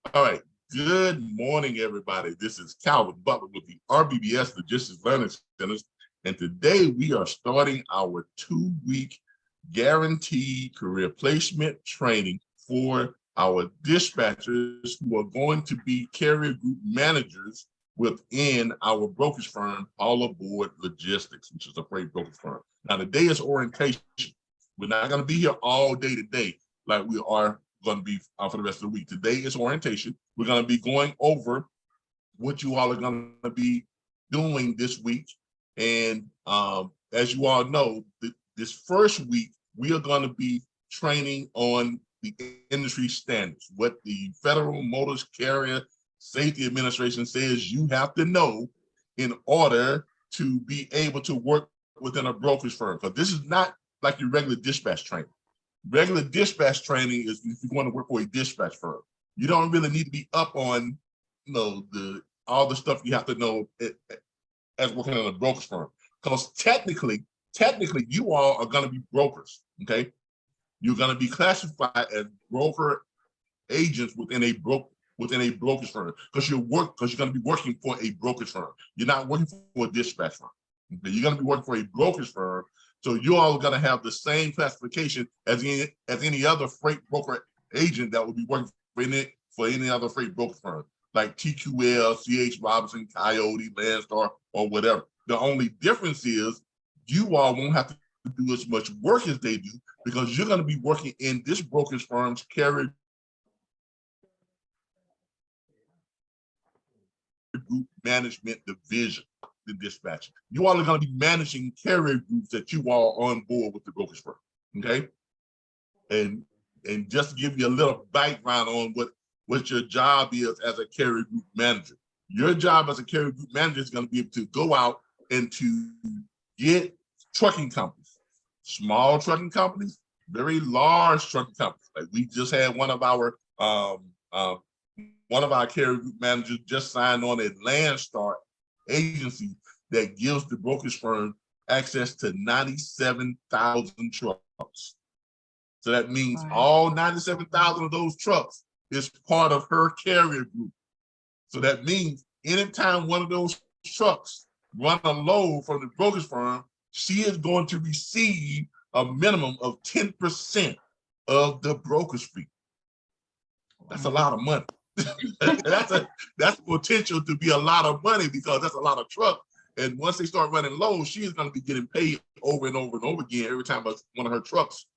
All right. Good morning, everybody. This is Calvin Butler with the RBBS, the Justice Learning Centers. And today we are starting our 2-week guaranteed career placement training for our dispatchers who are going to be carrier group managers within our brokerage firm, All Aboard Logistics, which is a freight brokerage firm. Now, today is orientation. We're not going to be here all day today like we are going to be for the rest of the week. Today is orientation. We're going to be going over what you all are going to be doing this week. And as you all know, this first week, we are going to be training on the industry standards, what the Federal Motor Carrier Safety Administration says you have to know in order to be able to work within a brokerage firm. Because this is not like your regular dispatch training. Regular dispatch training is if you want to work for a dispatch firm. You don't really need to be up on, all the stuff you have to know as working in a brokerage firm. Because technically, you all are going to be brokers. Okay, you're going to be classified as broker agents within a brokerage firm because you're going to be working for a brokerage firm. You're not working for a dispatch firm. Okay? You're going to be working for a brokerage firm. So you all are going to have the same classification as any other freight broker agent that would be working for any other freight broker firm, like TQL, CH Robinson, Coyote, Landstar, or whatever. The only difference is you all won't have to do as much work as they do because you're going to be working in this brokerage firm's carrier group management division. The dispatch. You all are going to be managing carrier groups that you all are on board with the brokerage firm. Okay. And just to give you a little background on what your job is as a carrier group manager. Your job as a carrier group manager is going to be able to go out and to get trucking companies, small trucking companies, very large trucking companies. Like we just had one of our carrier group managers just signed on a Landstar agency that gives the brokerage firm access to 97,000 trucks. So that means all 97,000 of those trucks is part of her carrier group. So that means anytime one of those trucks run a load from the brokerage firm, she is going to receive a minimum of 10% of the brokerage fee. That's a lot of money. that's potential to be a lot of money because that's a lot of trucks. And once they start running low, she is going to be getting paid over and over and over again every time one of her trucks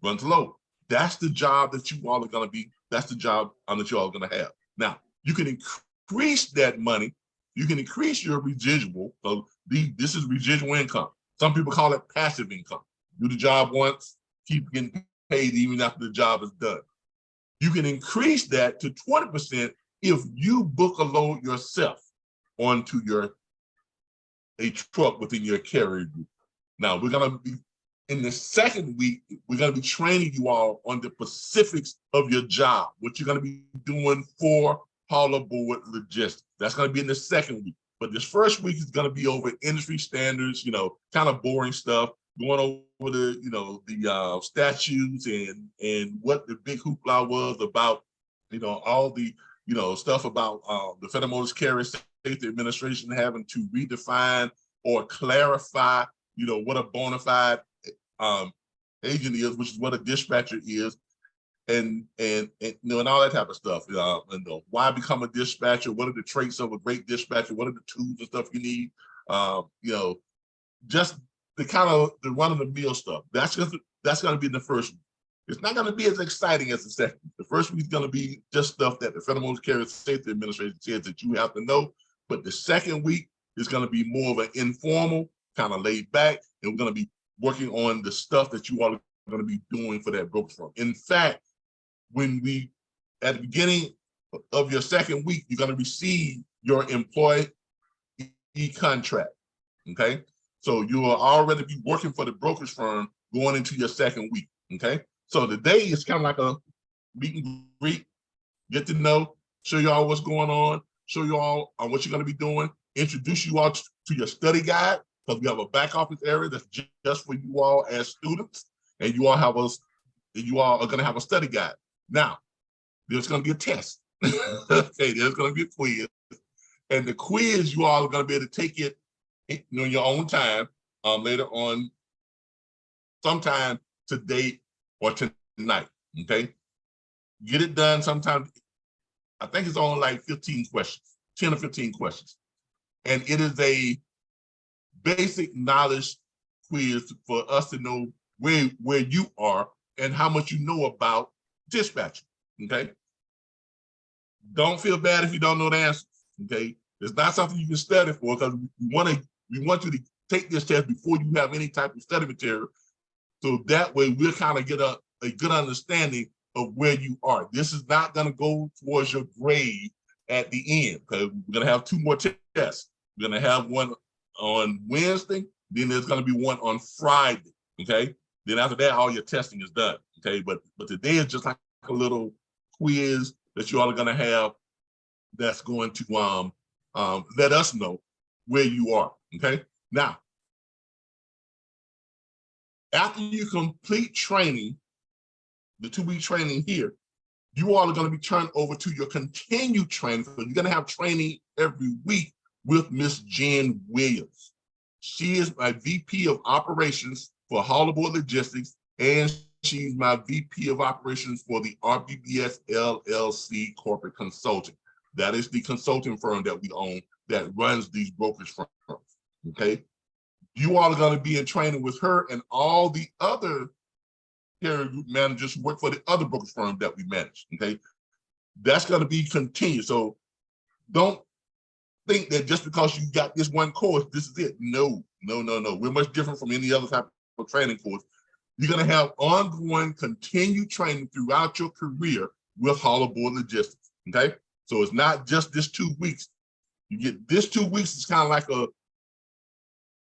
runs low. That's the job that you all are going to be. That's the job that you all are going to have. Now, you can increase that money. You can increase your residual. So this is residual income. Some people call it passive income. Do the job once, keep getting paid even after the job is done. You can increase that to 20% if you book a load yourself onto a truck within your carrier group. Now, we're going to be, in the second week, we're going to be training you all on the specifics of your job, what you're going to be doing for All Aboard Logistics. That's going to be in the second week. But this first week is going to be over industry standards, kind of boring stuff, going over the statutes and what the big hoopla was about, all the, stuff about the Federal Motor Carrier Safety Administration having to redefine or clarify, what a bona fide agent is, which is what a dispatcher is, and all that type of stuff. Why become a dispatcher? What are the traits of a great dispatcher? What are the tools and stuff you need? Just the kind of the run-of-the-mill stuff. That's going to be in the first week. It's not going to be as exciting as the second. The first week is going to be just stuff that the Federal Motor Carrier Safety Administration says that you have to know. But the second week is going to be more of an informal, kind of laid back, and we're going to be working on the stuff that you all are going to be doing for that brokerage firm. In fact, at the beginning of your second week, you're going to receive your employee contract. Okay, so you will already be working for the brokerage firm going into your second week. Okay, so today is kind of like a meet and greet, get to know, show you all what's going on, show you all what you're going to be doing, introduce you all to your study guide, because we have a back office area that's just for you all as students, and you all are going to have a study guide. Now, there's going to be a test. Okay, there's going to be a quiz. And the quiz, you all are going to be able to take it in your own time later on, sometime today or tonight, okay? Get it done sometime. I think it's only like 15 questions, 10 or 15 questions. And it is a basic knowledge quiz for us to know where you are and how much you know about dispatching, okay? Don't feel bad if you don't know the answers, okay? It's not something you can study for, because we want you to take this test before you have any type of study material. So that way we'll kind of get a good understanding of where you are. This is not going to go towards your grade at the end, because we're going to have 2 more tests. We're going to have one on Wednesday, then there's going to be one on Friday, okay? Then after that, all your testing is done, okay? But today is just like a little quiz that you all are going to have that's going to let us know where you are, okay? Now, after you complete training, the 2-week training here, you all are going to be turned over to your continued training. So you're going to have training every week with Miss Jen Williams. She is my VP of Operations for Hollywood Logistics, and she's my VP of Operations for the RBBS LLC Corporate Consulting. That is the consulting firm that we own that runs these brokerage firms, okay? You all are going to be in training with her and all the other carrier group managers who work for the other brokerage firm that we manage, okay? That's going to be continued. So don't think that just because you got this one course, this is it. No. We're much different from any other type of training course. You're going to have ongoing, continued training throughout your career with Hollywood Logistics, okay? So it's not just this 2 weeks. You get this 2 weeks is kind of like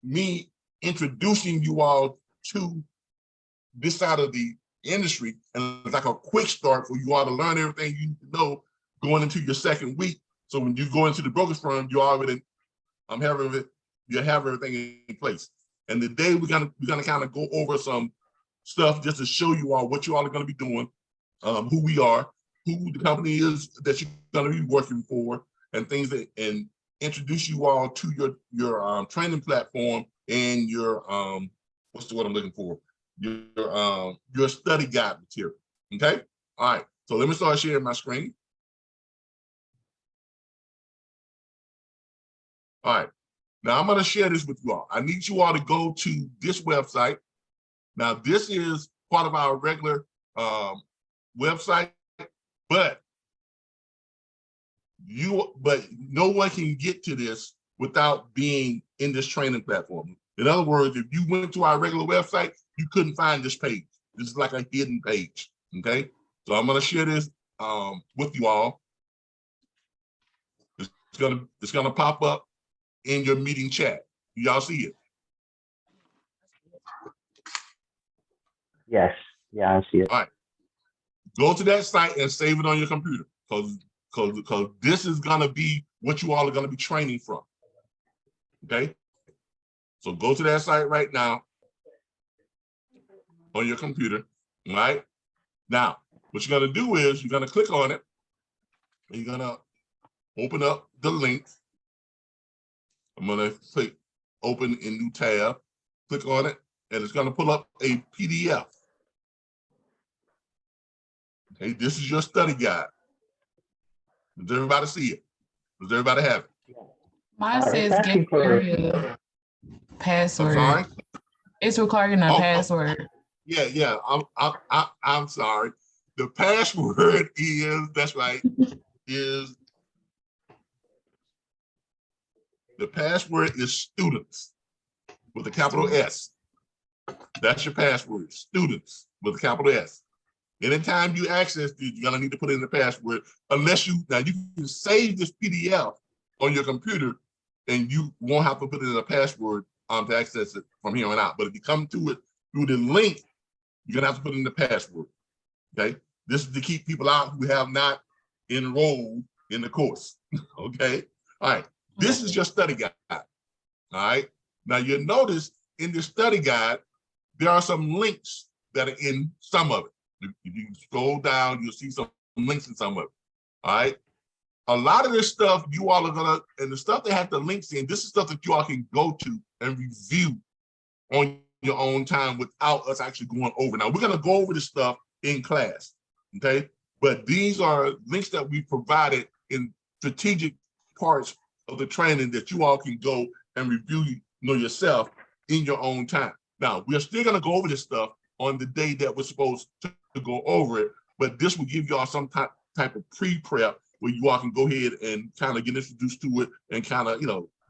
me introducing you all to this side of the industry, and it's like a quick start for you all to learn everything you need to know going into your 2nd week. So when you go into the brokerage firm, you already you have everything in place. And today we're gonna kind of go over some stuff just to show you all what you all are going to be doing, who we are, who the company is that you're going to be working for, and things that, and introduce you all to your training platform and your what's the word I'm looking for? Your study guide material. Okay. All right. So let me start sharing my screen. All right. Now I'm going to share this with you all. I need you all to go to this website. Now this is part of our regular website, but no one can get to this without being in this training platform. In other words, if you went to our regular website, you couldn't find this page. This is like a hidden page, okay? So I'm gonna share this with you all. It's gonna pop up in your meeting chat. Y'all see it? Yes, yeah, I see it. All right, go to that site and save it on your computer, because this is gonna be what you all are gonna be training from, okay? So go to that site right now on your computer, all right? Now, what you're gonna do is you're gonna click on it, and you're gonna open up the link. I'm gonna click open in new tab, click on it, and it's gonna pull up a PDF. Okay, this is your study guide. Does everybody see it? Does everybody have it? Mine says get your password. I'm sorry? It's requiring a password. Yeah. I'm sorry. The password is, that's right, is the password is students with a capital S. That's your password, students with a capital S. Anytime you access this, you're gonna need to put in the password, unless you can save this PDF on your computer and you won't have to put in a password to access it from here on out. But if you come to it through the link, you're gonna have to put in the password, okay? This is to keep people out who have not enrolled in the course, okay? All right, this is your study guide, all right? Now you'll notice in the study guide, there are some links that are in some of it. If you scroll down, you'll see some links in some of it, all right? a lot of this stuff you all are gonna, and the stuff they have the links in, this is stuff that you all can go to and review on your own time without us actually going over. Now, we're gonna go over this stuff in class, okay? But these are links that we provided in strategic parts of the training that you all can go and review, yourself in your own time. Now, we're still gonna go over this stuff on the day that we're supposed to go over it, but this will give y'all some type of pre-prep where you all can go ahead and kind of get introduced to it and kind of,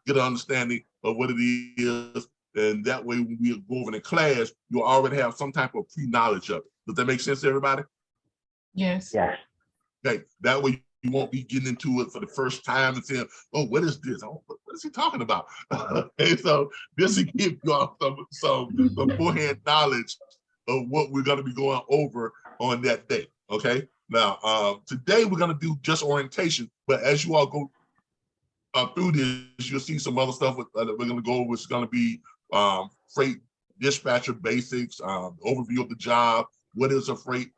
get an understanding of what it is. And that way, when we go over in class, you'll already have some type of pre-knowledge of it. Does that make sense to everybody? Yes. Yes. Okay, that way you won't be getting into it for the first time and saying, oh, what is this? Oh, what is he talking about? And so this will give you all some beforehand knowledge of what we're going to be going over on that day, okay? Now, today we're going to do just orientation, but as you all go through this, you'll see some other stuff that we're going to go over. It's going to be freight dispatcher basics, overview of the job, what is a freight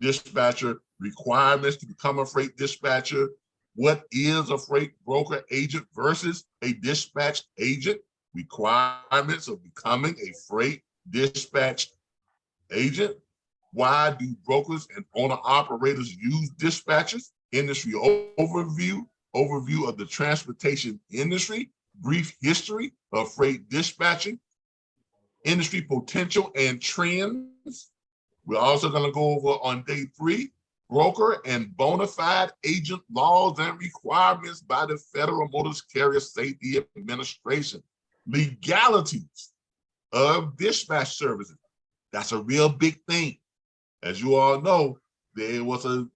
dispatcher, requirements to become a freight dispatcher, what is a freight broker agent versus a dispatch agent, requirements of becoming a freight dispatch agent, why do brokers and owner-operators use dispatchers, industry overview of the transportation industry, brief history of freight dispatching, industry potential and trends. We're also going to go over on day 3, broker and bona fide agent laws and requirements by the Federal Motor Carrier Safety Administration, legalities of dispatch services. That's a real big thing. As you all know, there was a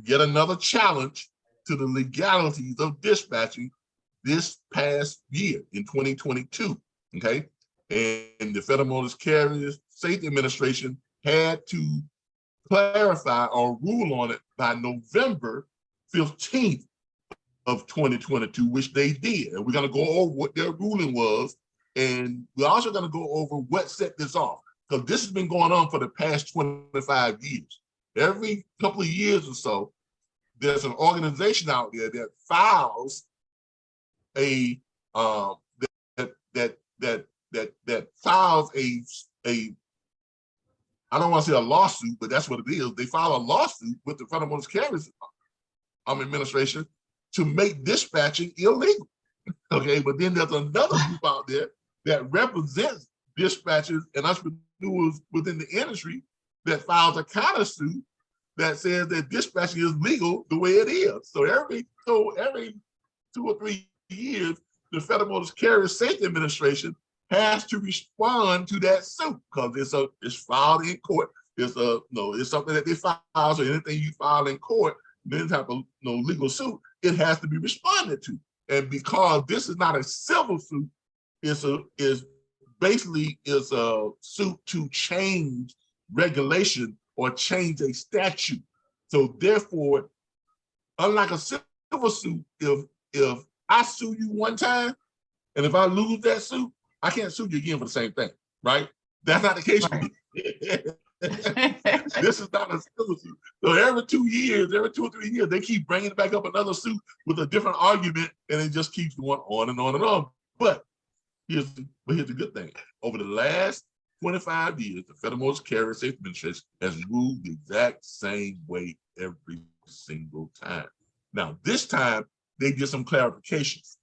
yet another challenge to the legalities of dispatching this past year in 2022, okay? And the Federal Motor Carrier Safety Administration had to clarify or rule on it by November 15th of 2022, which they did. And we're gonna go over what their ruling was, and we're also gonna go over what set this off, because this has been going on for the past 25 years. Every couple of years or so, there's an organization out there that files a that files a I don't want to say a lawsuit, but that's what it is. They file a lawsuit with the Federal Motor Carrier Administration to make dispatching illegal. Okay, but then there's another group out there that represents dispatchers and entrepreneurs within the industry that files a counter suit that says that dispatching is legal the way it is. So every 2 or 3 years, the Federal Motor Carrier Safety Administration has to respond to that suit because it's filed in court. It's something that they file. So anything you file in court, any type of legal suit, it has to be responded to. And because this is not a civil suit, it's basically a suit to change regulation or change a statute. So therefore, unlike a civil suit, if I sue you one time, and if I lose that suit, I can't sue you again for the same thing, right? That's not the case for me. This is not a civil suit. So every 2 or 3 years, they keep bringing back up another suit with a different argument, and it just keeps going on and on and on. But here's the good thing. Over the last 25 years, the Federal Motor Carrier Safety Administration has ruled the exact same way every single time. Now, this time, they did some clarifications.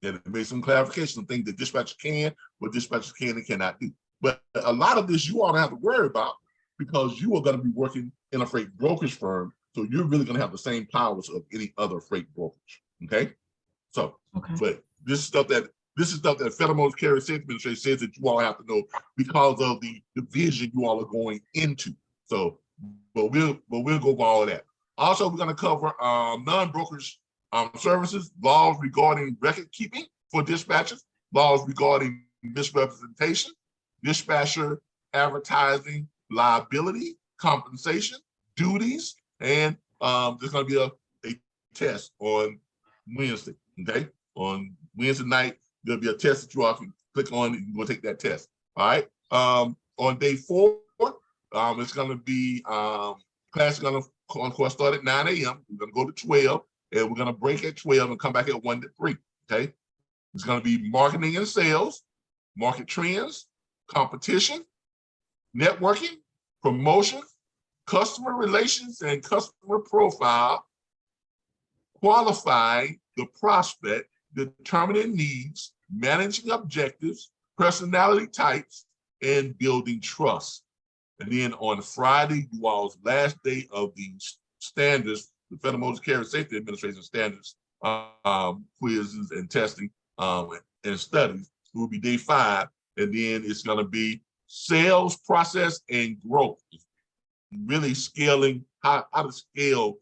And it made some clarifications on things that dispatchers can, what dispatchers can and cannot do. But a lot of this you all don't have to worry about because you are going to be working in a freight brokerage firm. So you're really going to have the same powers of any other freight brokerage. Okay. So, but this is stuff that the Federal Motor Carrier Safety Administration says that you all have to know because of the division you all are going into. So, but we'll go over all of that. Also, we're going to cover non-brokerage services, laws regarding record keeping for dispatchers, laws regarding misrepresentation, dispatcher advertising liability, compensation, duties, and there's going to be a test on Wednesday. Okay, on Wednesday night there'll be a test that you all can click on and you can go take that test. All right. On day 4, it's going to be class is going to course start at 9 a.m. We're gonna go to 12, and we're gonna break at 12 and come back at 1 to 3. Okay. It's gonna be marketing and sales, market trends, competition, networking, promotion, customer relations and customer profile, qualifying the prospect, determining needs, managing objectives, personality types, and building trust. And then on Friday, you all's last day of the standards, the Federal Motor Carrier Safety Administration standards, quizzes and testing and studies. It will be day 5, and then it's going to be sales process and growth. Really scaling how to scale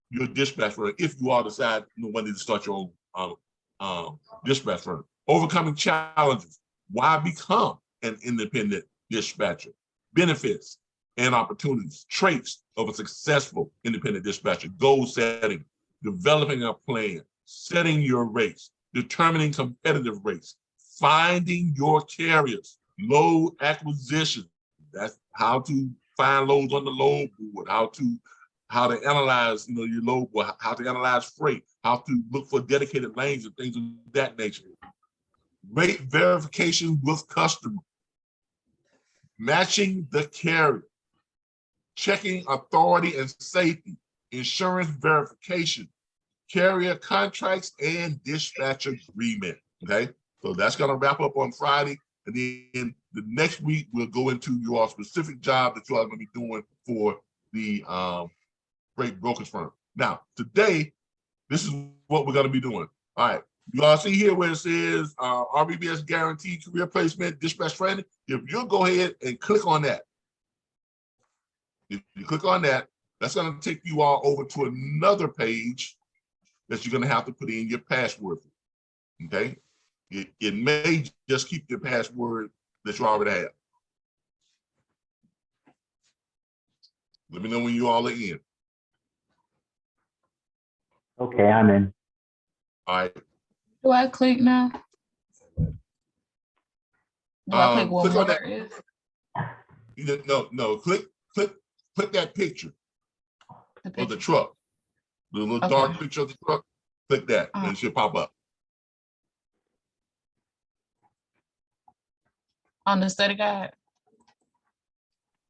your dispatch firm if you all decide when to start your own dispatch firm. Overcoming challenges. Why become an independent dispatcher? Benefits and opportunities. Traits of a successful independent dispatcher. Goal setting. Developing a plan. Setting your rates. Determining competitive rates. Finding your carriers. Load acquisition. That's how to find loads on the load board. How to analyze, your load board. How to analyze freight. How to look for dedicated lanes and things of that nature. Rate verification with customer. Matching the carrier. Checking authority and safety. Insurance verification. Carrier contracts and dispatch agreement. Okay, so that's going to wrap up on Friday. And then the next week, we'll go into your specific job that you are going to be doing for the freight brokerage firm. Now, today, this is what we're going to be doing. All right. You all see here where it says RBBS Guaranteed Career Placement Dispatch Training. If you'll go ahead and click on that. If you click on that, that's going to take you all over to another page that you're going to have to put in your password. Okay. It may just keep your password that you already have. Let me know when you all are in. Okay, I'm in. All right. Do I click now? Do I click what click on more is? No. Click that picture of the truck. The little dark picture of the truck. Click that, and it should pop up. On the study guide?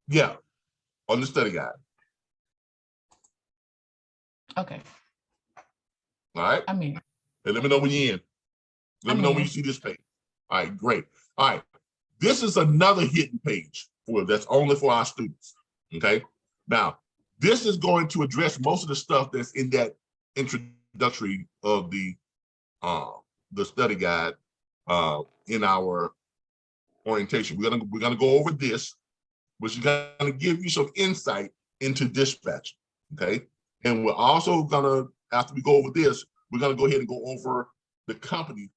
Yeah, on the study guide. Okay. All right. I'm in. And let me know when you're in. Let me know when you see this page. All right, great. All right. This is another hidden page that's only for our students. Okay. Now, this is going to address most of the stuff that's in that introductory of the study guide in our orientation. We're gonna go over this, which is gonna give you some insight into dispatch. Okay. And we're also gonna, after we go over this, we're gonna go ahead and go over the company